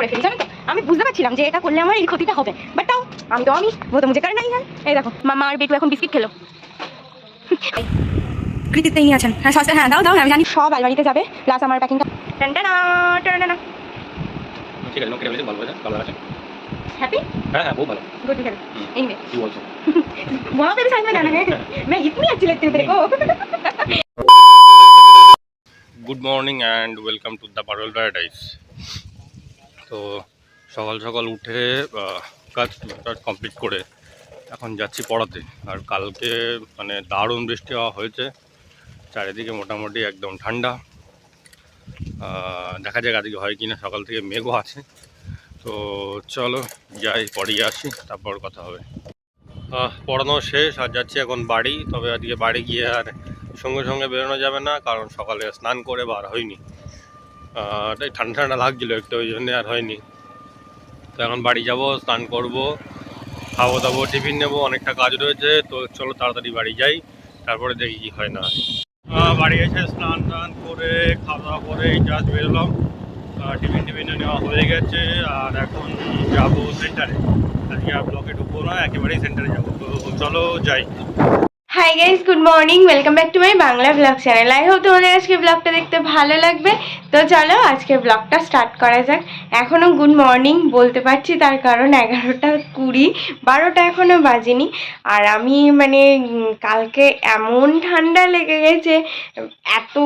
করে ফেলি, জানো তো। আমি বুঝতে পারছিলাম যে এটা করলে আমার এই ক্ষতিটা হবে, বাট তাও আমি वो तो मुझे करना ही है। এই দেখো মামা আর বেটু এখন বিস্কিট খেলো। কৃতিত্ব নিয়ে আছেন। হ্যাঁ সস্তা, হ্যাঁ দাও দাও, আমি জানি সব আলমারিতে যাবে, প্লাস আমার প্যাকিংটা টানটানা টানটানা। ঠিক আছে, নোকে বলেছে ভালো আছে, ভালো আছে। हैप्पी? हां हां बहुत ভালো। Good good. Anyway you also. वहां पे भी साइज में जाना है। मैं इतनी अच्छी लगती हूं तेरे को। Good morning and welcome to the পারল প্যারাডাইস। তো সকাল সকাল উঠে কাজ কমপ্লিট করে এখন যাচ্ছি পড়াতে। আর কালকে মানে দারুণ বৃষ্টি হওয়া হয়েছে, চারিদিকে মোটামুটি একদম ঠান্ডা। দেখা যাক আজকে হয় কিনা, সকাল থেকে মেঘও আছে। তো চলো যাই, পড়িয়ে আসি, তারপর কথা হবে। পড়ানো শেষ, আর যাচ্ছি এখন বাড়ি। তবে আজকে বাড়ি গিয়ে আর সঙ্গে সঙ্গে বেরোনো যাবে না, কারণ সকালে স্নান করে বার হয়নি। তাই ঠান্ডা ঠান্ডা লাগছিলো একটু, ওই জন্যে আর হয়নি। তো এখন বাড়ি যাব, স্নান করব, খাবো দাবো, টিফিন নেবো, অনেকটা কাজ রয়েছে। তো চলো তাড়াতাড়ি বাড়ি যাই, তারপরে দেখি কি হয় না। বাড়ি এসে স্নান টান করে খাওয়া দাওয়া করে জাস্ট বেরোলাম। টিফিন নেওয়া হয়ে গেছে, আর এখন যাবো সেন্টারে। আজকে আর ব্লকে ঢুকবো না, একেবারেই সেন্টারে যাবো। তো চলো যাই। Hi guys, good morning, welcome back to my Bangla blog channel. I hope তোমাদের আজকে ব্লগটা দেখতে ভালো লাগবে। তো চলো আজকে ব্লগটা স্টার্ট করা যাক। এখনও গুড মর্নিং বলতে পারছি, তার কারণ 11:20, 12টা এখনও বাজেনি। আর আমি মানে কালকে এমন ঠান্ডা লেগে গেছে, এত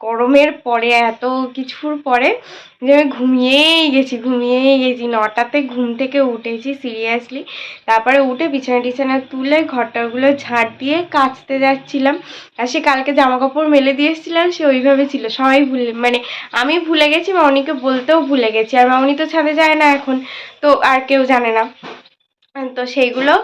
গরমের পরে, এত কিছুর পরে, যে আমি ঘুমিয়েই গেছি। 9টাতে ঘুম থেকে উঠেছি সিরিয়াসলি। তারপরে উঠে বিছানা তুলে ঘরটাগুলো ঝাড় দিয়ে কাচতে যাচ্ছিলাম। আর সে কালকে জামা কাপড় মেলে দিয়ে এসেছিলাম, সে ওইভাবে ছিল। সবাই মানে আমি ভুলে গেছি, মামনিকে বলতেও ভুলে গেছি। আর মামনি তো ছাদে যায় না এখন, তো আর কেউ জানে না। তো সেইগুলো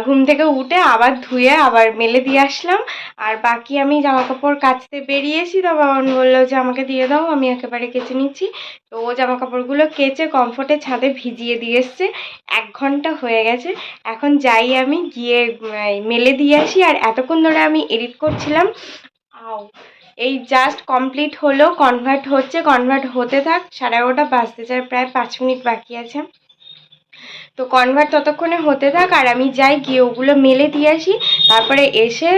ঘুম থেকে উঠে আবার ধুয়ে আবার মেলে দিয়ে আসলাম। আর বাকি আমি জামা কাপড় কাচতে বেরিয়েছি, তো বাবা বললো যে আমাকে দিয়ে দাও, আমি একেবারে কেচে নিচ্ছি। তো ও জামা কাপড়গুলো কেচে কমফোর্টে ছাদে ভিজিয়ে দিয়ে এসছে। 1 ঘন্টা হয়ে গেছে। এখন যাই আমি গিয়ে মেলে দিয়ে আসি। আর এতক্ষণ ধরে আমি এডিট করছিলাম। এই জাস্ট কমপ্লিট হলো, কনভার্ট হচ্ছে, কনভার্ট হতে থাক। 11:30 বাজতে যায়, প্রায় 5 মিনিট বাকি আছে। তো কনভার্ট ততক্ষণে হতে থাক, আর আমি যাই গিয়ে ওগুলো মেলে দিয়ে আসি। তারপরে এসে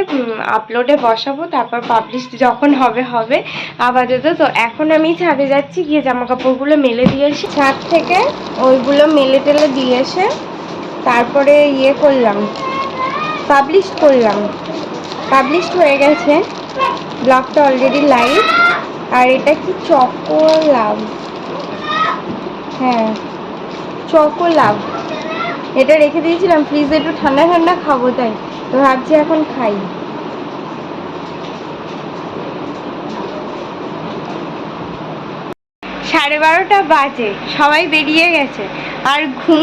আপলোডে বসাবো, তারপর পাবলিশ যখন হবে হবে। আপাতত তো এখন আমি ছাদে যাচ্ছি, গিয়ে জামা কাপড়গুলো মেলে দিয়ে আসি। ছাদ থেকে ওইগুলো মেলে টেলে দিয়ে এসে তারপরে করলাম, পাবলিশ করলাম। পাবলিশ হয়ে গেছে, ব্লগটা অলরেডি লাইভ। আর এটা কি চকো লাভ, হ্যাঁ চকো লাভ। এটা রেখে দিয়েছিলাম ফ্রিজে, একটু ঠান্ডা ঠান্ডা খাবো, তাই তো ভাবছি এখন খাই। সাড়ে 12টা বাজে, সবাই বেরিয়ে গেছে। আর ঘুম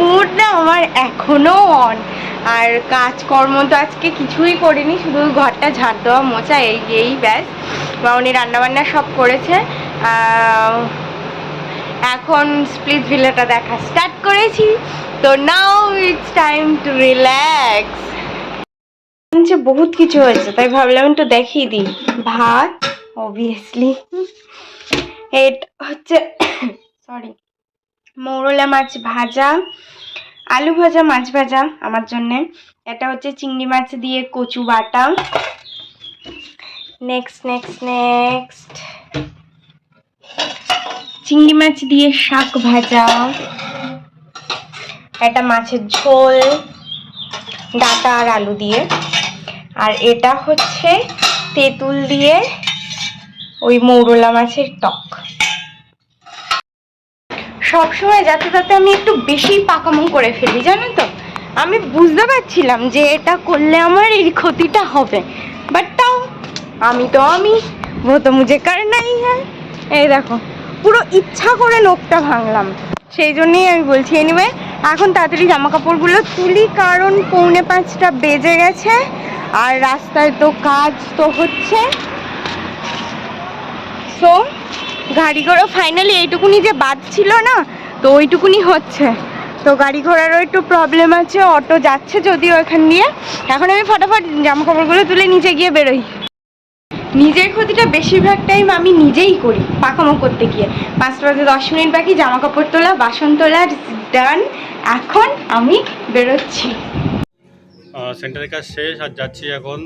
মুড না আমার এখনো অন। আর কাজকর্ম তো আজকে কিছুই করিনি, শুধু ঘরটা ঝাড় দেওয়া মোছা, এই ব্যাস। মামনি রান্নাবান্না সব করেছে। এখন স্প্লিট ভিলাটা দেখা স্টার্ট করেছি। তো now it's time to relax. বহুত কিছু হয়েছে, তাই ভাবলাম একটু দেখিয়ে দিই। ভাত অবভিয়াসলি, এটা হচ্ছে সরি মৌরলা মাছ ভাজা, আলু ভাজা, মাছ ভাজা আমার জন্যে। এটা হচ্ছে চিংড়ি মাছ দিয়ে কচু বাটা। নেক্সট চিংড়ি মাছ দিয়ে শাক ভাজা, এটা মাছের ঝোল ডাঁটা আর আলু দিয়ে। আর এটা হচ্ছে তেঁতুল দিয়ে ওই মৌরলা মাছের টক। সবসময় যাতে তাতে আমি একটু বেশি পাকামো করে ফেলি, জানো তো। আমি বুঝতে পারছিলাম যে এটা করলে আমার এই ক্ষতিটা হবে, বাট তাও আমি वो तो मुझे करना ही है। এই দেখো পুরো ইচ্ছা করে নখটা ভাঙলাম, সেই জন্যই আমি বলছি। এনিওয়ে এখন তাড়াতাড়ি জামা কাপড়গুলো তুলি, কারণ 4:45 বেজে গেছে। আর রাস্তায় তো কাজ তো হচ্ছে। সো গাড়ি ঘোড়া ফাইনালি এইটুকুনি যে বাদ ছিল না, তো ওইটুকুনি হচ্ছে। তো গাড়ি ঘোড়ারও একটু প্রবলেম আছে, অটো যাচ্ছে যদিও এখান দিয়ে। এখন আমি ফটাফট জামা কাপড়গুলো তুলে নিচে গিয়ে বেরোই। নিজের ক্ষতিটা বেশিরভাগ টাইম আমি নিজেই করি পাকামো করতে গিয়ে। 5টা বাজে 10 মিনিট বাকি, জামা কাপড় তোলা, বাসন তোলা ডান। এখন আমি বেরোচ্ছি। সেন্টারের কাজ শেষ আর যাচ্ছি এখন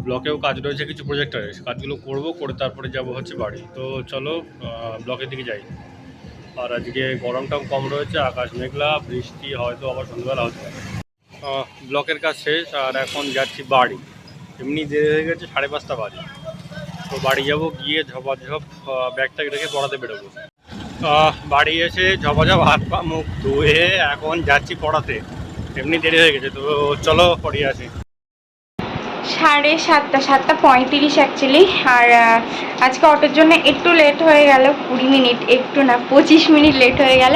ব্লকেও কাজ রয়েছে কিছু প্রজেক্টরের, কাজগুলো করবো, করে তারপরে যাব হচ্ছে বাড়ি। তো চলো ব্লকের দিকে যাই। আর আজকে গরমটাও কম রয়েছে, আকাশ মেঘলা, বৃষ্টি হয়তো আবার সন্ধ্যাবেলা হতে পারে। ব্লকের কাজ শেষ আর এখন যাচ্ছি বাড়ি। এমনি দেরি হয়ে গেছে, 5:30 বাজে। তো বাড়ি যাব, গিয়ে ঝপাঝপ ব্যাগটা রেখে পড়াতে বেরোবো। বাড়ি এসে ঝপাঝপ হাত পা মুখ ধুয়ে এখন যাচ্ছি পড়াতে। এমনি দেরি হয়ে গেছে, তো চলো পড়িয়ে আসি। 7:30, 7:35 অ্যাকচুয়ালি। আর আজকে অটোর জন্য একটু লেট হয়ে গেল, 20 মিনিট, একটু না 25 মিনিট লেট হয়ে গেল।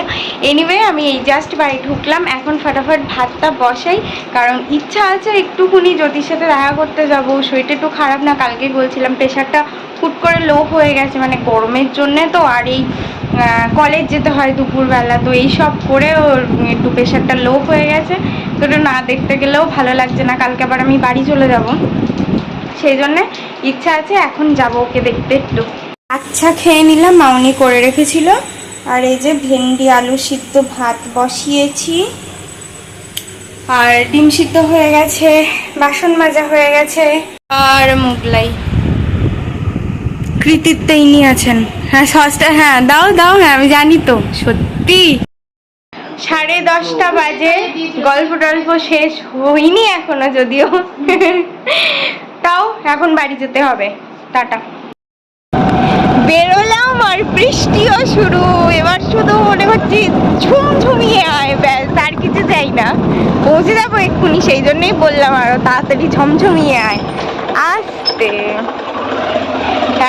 এনিওয়ে আমি এই জাস্ট বাড়ি ঢুকলাম, এখন ফটাফট ভাতটা বসাই, কারণ ইচ্ছা আছে একটুখানি জ্যোতির সাথে দেখা করতে যাব। শরীরটা একটু খারাপ না, কালকে বলছিলাম, প্রেশারটা হুট করে লো হয়ে গেছে, মানে গরমের জন্যে তো, আর এই কলেজ যেতে হয় দুপুরবেলা, তো এইসব করে ওর একটু প্রেশারটা লো হয়ে গেছে। তো ওটা না দেখতে গেলেও ভালো লাগছে না, কালকে আবার আমি বাড়ি চলে যাব, সেই জন্যে ইচ্ছা আছে এখন যাব ওকে দেখতে একটু। আচ্ছা খেয়ে নিলাম, মাউনি করে রেখেছিল। আর এই যে ভেন্ডি আলু সিদ্ধ ভাত বসিয়েছি, আর ডিম সিদ্ধ হয়ে গেছে, বাসন মাজা হয়ে গেছে, আর মোগলাই কৃতিত্ব ইনি আছেন। হ্যাঁ সসটা, হ্যাঁ দাও দাও, হ্যাঁ আমি জানি তো, সত্যি 10:30 বাজে, গল্প টল্প শেষ হয়নি এখনো যদিও। তাও এখন বাড়ি যেতে হবে। টাটা। বেরোলাম আর বৃষ্টিও শুরু। এবার শুধু মনে হচ্ছে ঝুমঝুমিয়ে আয়, ব্যাস আর কিছু চাই না। পৌঁছে যাবো এক্ষুনি, সেই জন্যই বললাম আরো তাড়াতাড়ি ঝমঝমিয়ে আয়। আসতে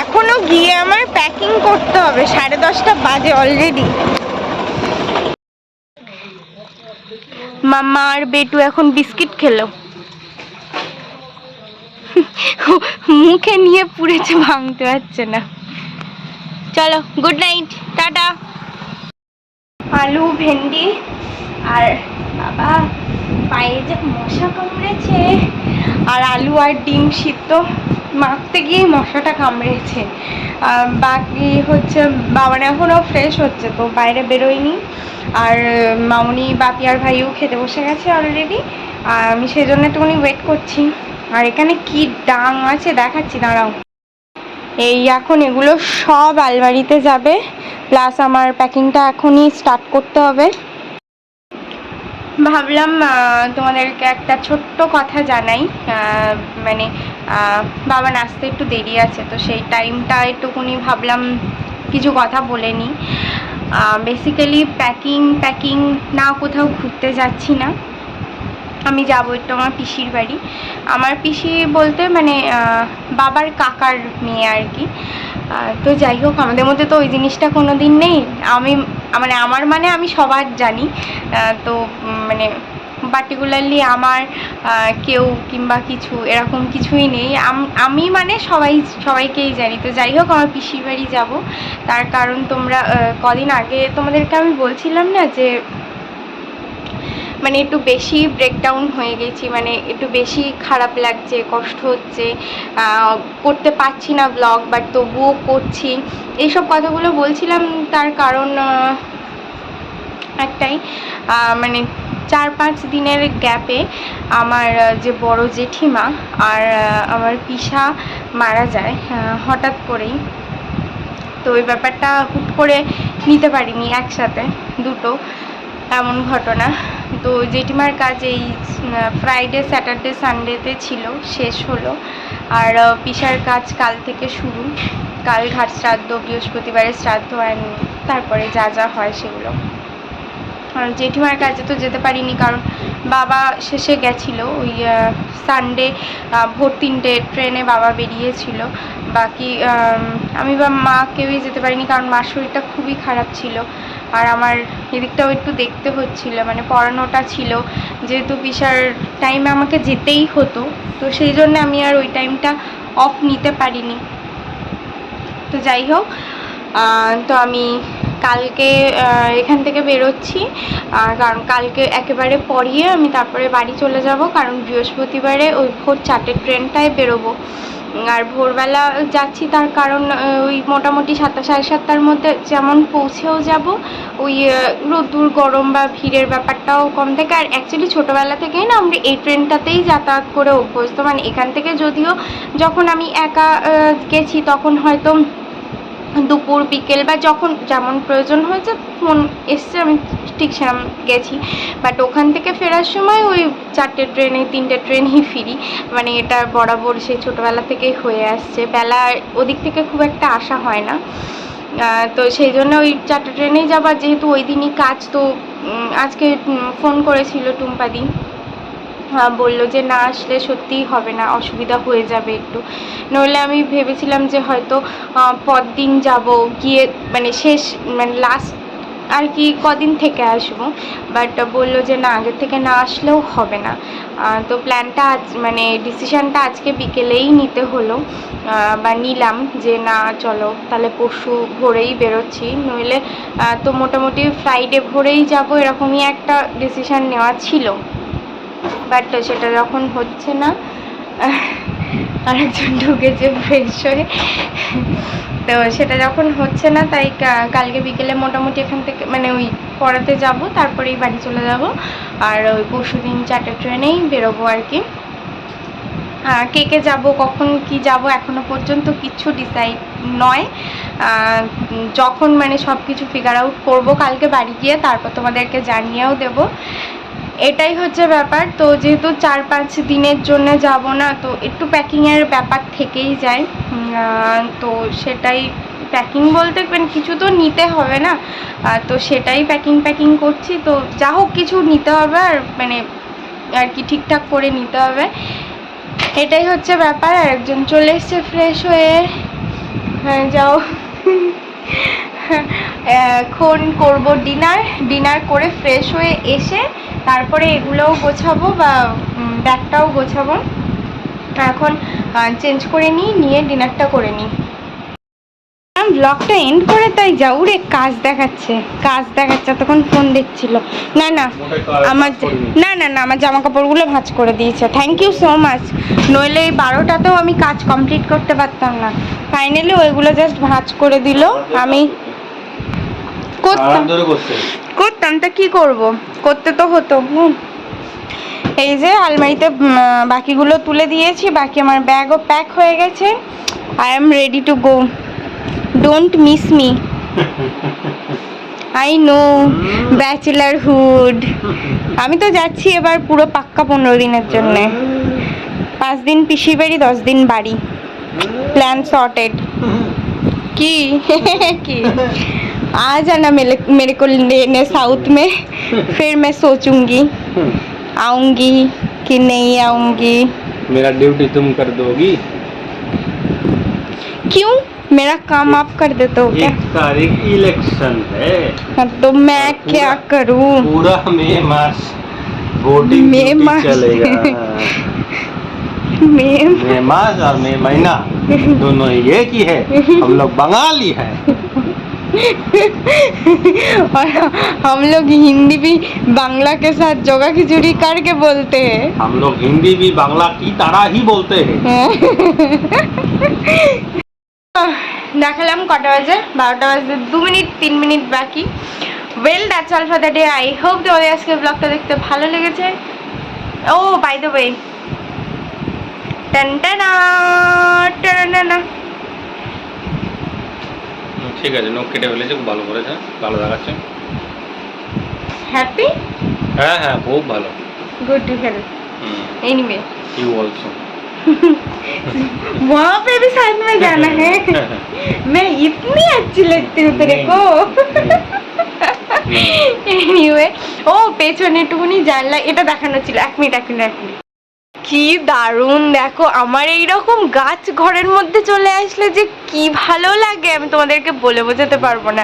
এখনো গিয়ে আমার প্যাকিং করতে হবে, 10:30 বাজে অলরেডি। মাম্মা আর বেটু এখন বিস্কিট খেলো, মুখে নিয়ে পুড়েছে, ভাঙতে পারছে না। চলো গুড নাইট, টাটা। আলু ভেন্ডি আর বাবা পায়ে যে মশা কামড়েছে, আর আলু আর ডিম সিদ্ধ মাখতে গিয়ে মশাটা কামড়েছে। বাকি হচ্ছে বাবা এখনও ফ্রেশ হচ্ছে, তো বাইরে বেরোয়নি। আর মামনি বাপি আর ভাইও খেতে বসে গেছে অলরেডি, আর আমি সেই জন্য একটুখানি ওয়েট করছি। আর এখানে কি ডাং আছে দেখাচ্ছি, দাঁড়াও। এই এখন এগুলো সব আলমারিতে যাবে, প্লাস আমার প্যাকিংটা এখনই স্টার্ট করতে হবে। ভাবলাম তোমাদেরকে একটা ছোট্ট কথা জানাই, মানে বাবা আসতে একটু দেরি আছে, তো সেই টাইমটা একটুখানি ভাবলাম কিছু কথা বলে নিই। বেসিক্যালি প্যাকিং না, কোথাও ঘুরতে যাচ্ছি না, আমি যাবো একটু আমার পিসির বাড়ি। আমার পিসি বলতে মানে বাবার কাকার মেয়ে আর কি। তো যাই হোক, আমাদের মধ্যে তো ওই জিনিসটা কোনো দিন নেই। আমি সবার জানি, তো মানে পার্টিকুলারলি আমার কেউ কিংবা কিছু এরকম কিছুই নেই। আমি মানে সবাইকেই জানি। তো যাই হোক, আমার পিসির বাড়ি যাবো, তার কারণ তোমরা কদিন আগে তোমাদেরকে আমি বলছিলাম না যে মানে একটু বেশি ব্রেকডাউন হয়ে গেছি, মানে একটু বেশি খারাপ লাগছে, কষ্ট হচ্ছে, করতে পারছি না ব্লগ, বাট তবুও করছি, এইসব কথাগুলো বলছিলাম। তার কারণ একটাই, মানে 4-5 দিনের গ্যাপে আমার যে বড় জেঠিমা আর আমার পিসা মারা যায় হঠাৎ করেই। তো ওই ব্যাপারটা হুট করে নিতে পারিনি একসাথে দুটো, এমন ঘটনা। তো জেঠিমার কাজ এই ফ্রাইডে স্যাটারডে সানডেতে ছিল, শেষ হলো। আর পিসার কাজ কাল থেকে শুরু, কাল ঘাট শ্রাদ্ধ, বৃহস্পতিবারের শ্রাদ্ধ, অ্যান্ড তারপরে যা যা হয় সেগুলো। আর জেঠিমার কাজে তো যেতে পারিনি, কারণ বাবা শেষে গেছিলো ওই সানডে ভোর 3টে ট্রেনে বাবা বেরিয়েছিল। বাকি আমি বা মা কেউই যেতে পারিনি, কারণ মার শরীরটা খুবই খারাপ ছিল। আর আমার এদিকটাও একটু দেখতে হচ্ছিল, মানে পড়ানোটা ছিল, যেহেতু পিসার টাইমে আমাকে যেতেই হতো, তো সেই জন্য আমি আর ওই টাইমটা অফ নিতে পারিনি। তো যাই হোক, তো আমি কালকে এখান থেকে বেরোচ্ছি, কারণ কালকে একেবারে পড়িয়ে আমি তারপরে বাড়ি চলে যাব, কারণ বৃহস্পতিবারে ওই ভোর 4টে ট্রেনটায় বেরোবো। আর ভোরবেলা যাচ্ছি তার কারণ ওই মোটামুটি 7টা সাড়ে 7টার মধ্যে যেমন পৌঁছেও যাব, ওই রোদ্দুর গরম বা ভিড়ের ব্যাপারটাও কম থাকে। আর অ্যাকচুয়ালি ছোটোবেলা থেকেই না আমরা এই ট্রেনটাতেই যাতায়াত করে অভ্যস্ত, মানে এখান থেকে যদিও যখন আমি একা গেছি তখন হয়তো দুপুর বিকেল বা যখন যেমন প্রয়োজন হয়েছে ফোন এসছে আমি ঠিক সেরকম গেছি, বাট ওখান থেকে ফেরার সময় ওই 4টে ট্রেনে 3টে ট্রেনই ফিরি, মানে এটা বরাবর সেই ছোটোবেলা থেকেই হয়ে আসছে, বেলা ওদিক থেকে খুব একটা আসা হয় না। তো সেই জন্য ওই 4টে ট্রেনেই যাবা, যেহেতু ওই দিনই কাজ, তো আজকে ফোন করেছিল টুম্পাদি, বললো যে না আসলে সত্যিই হবে না, অসুবিধা হয়ে যাবে একটু, নইলে আমি ভেবেছিলাম যে হয়তো পরদিন যাব, গিয়ে মানে শেষ মানে লাস্ট আর কি কদিন থেকে আসবো, বাট বললো যে না আগের থেকে না আসলেও হবে না। তো প্ল্যানটা মানে ডিসিশানটা আজকে বিকেলেই নিতে হলো, বা নিলাম যে না চলো তাহলে পরশু ভোরেই বেরোচ্ছি, নইলে তো মোটামুটি ফ্রাইডে ভোরেই যাব এরকমই একটা ডিসিশান নেওয়া ছিল, বাট সেটা যখন হচ্ছে না, আরেকজন ঢুকেছে ফ্রেশ হয়ে, তো সেটা যখন হচ্ছে না তাই কালকে বিকেলে মোটামুটি এখান থেকে মানে ওই পড়াতে যাব, তারপরেই বাড়ি চলে যাব, আর ওই পরশুদিন 4টে ট্রেনেই বেরোবো আর কি। কে কে যাবো, কখন কি যাব এখনো পর্যন্ত কিচ্ছু ডিসাইড নয়, যখন মানে সব কিছু ফিগার আউট করবো কালকে বাড়ি গিয়ে তারপর তোমাদেরকে জানিয়েও দেবো, এটাই হচ্ছে ব্যাপার। তো যেহেতু 4-5 দিনের জন্য যাব না, তো একটু প্যাকিংয়ের ব্যাপার থেকেই যায়, তো সেটাই প্যাকিং বলতে মানে কিছু তো নিতে হবে না, তো সেটাই প্যাকিং করছি। তো যা হোক কিছু নিতে হবে, আর মানে আর কি ঠিকঠাক করে নিতে হবে, এটাই হচ্ছে ব্যাপার। আর একজন চলে এসছে ফ্রেশ হয়ে, হ্যাঁ যাও এখন করব ডিনার করে ফ্রেশ হয়ে এসে তারপরে এগুলোও গোছাবো বা ব্যাগটাও গোছাবো, এখন চেঞ্জ করে নিয়ে ডিনারটা করে নিই। ব্লগটা এন্ড করে তাই যাও রে, কাজ দেখাচ্ছে তখন ফোন দেখছিল। না আমার আমার জামা কাপড়গুলো ভাঁজ করে দিয়েছে, থ্যাংক ইউ সো মাচ, নইলে এই 12টাতেও আমি কাজ কমপ্লিট করতে পারতাম না, ফাইনালি ওইগুলো জাস্ট ভাঁজ করে দিল, আমি করতাম তা কি করব, করতে তো হতো। এই যে আলমারিতে বাকিগুলো তুলে দিয়েছি, বাকি আমার ব্যাগও প্যাক হয়ে গেছে, I am ready to go, don't miss me, I know bachelorhood. আমি তো যাচ্ছি এবার পুরো পাক্কা 15 দিনের জন্য, 5 দিন পিসির বাড়ি, 10 দিন বাড়ি, प्लान सॉर्टेड। की की आ जाना मेरे को लेने साउथ में, फिर मैं सोचूंगी आऊंगी कि नहीं आऊंगी। मेरा ड्यूटी तुम कर दोगी? क्यों, मेरा काम आप कर देते हो क्या? 1 तारीख इलेक्शन है, तो मैं क्या करूं? पूरा मई मास वोटिंग चलेगा। मई मास और मई महीना दोनों एक ही है, हम लोग बंगाली हैं। और हम लोग हिंदी भी बांग्ला के साथ जोगा खिचड़ी करके बोलते हैं। हम लोग हिंदी भी बांग्ला की तरह ही बोलते हैं। দেখালাম কটা বাজে, 12টা বাজে 2 মিনিট 3 মিনিট বাকি। Well that's all for the day. I hope তোমাদের আজকে ব্লগটা দেখতে ভালো লেগেছে। ও বাই দ্য ওয়ে, টানটানা টানানা, ঠিক আছে, নখ কেটে ফেলেছে, খুব ভালো করেছে, ভালো দেখাচ্ছে। হ্যাপি? হ্যাঁ হ্যাঁ, খুব ভালো। Good to help. Anyway you also. वहाँ पे भी साथ में जाना है। मैं इतनी अच्छी लगती हूँ तेरे को। एनीवे ও পেছনে একটুখানি জানলা এটা দেখানো ছিল, 1 মিনিট। কি দারুণ দেখো, আমার এইরকম গাছ ঘরের মধ্যে চলে আসলে যে কি ভালো লাগে আমি তোমাদেরকে বলে বোঝাতে পারবো না।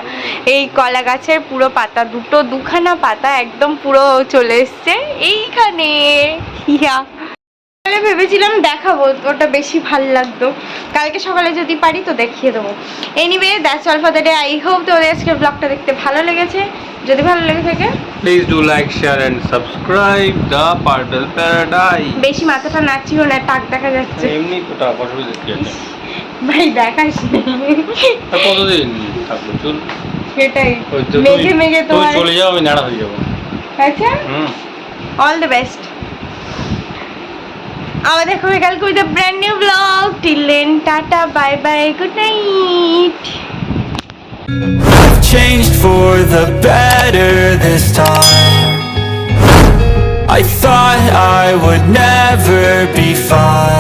এই কলা গাছের পুরো পাতা দুখানা পাতা একদম পুরো চলে এসছে এইখানে। সকালে ভেবেছিলাম দেখাবো, ওটা বেশি ভালো লাগতো। কালকে সকালে যদি পারি তো দেখিয়ে দেবো। Anyway that's all for the day. I hope তোমাদের আজকের ব্লগটা দেখতে ভালো লেগেছে। যদি ভালো লেগে থাকে please do like share and subscribe the purple paradise. বেশি মাথাটা নাচিও না, টাক দেখা যাচ্ছে। এমনি তো টাকা অসুবিধা কি আছে ভাই দেখাস আর কতদিন থাকবো চল। সেটাই ওই তো মেঘে মেঘে তুই তোমার। চলে যাও, আমি নাড়া হয়ে যাবো। আচ্ছা অল দ্য বেস্ট। আবার দেখা হবে কালকে with a brand new blog. Till then tata bye bye good night. I've changed for the better this time. I thought I would never be fine.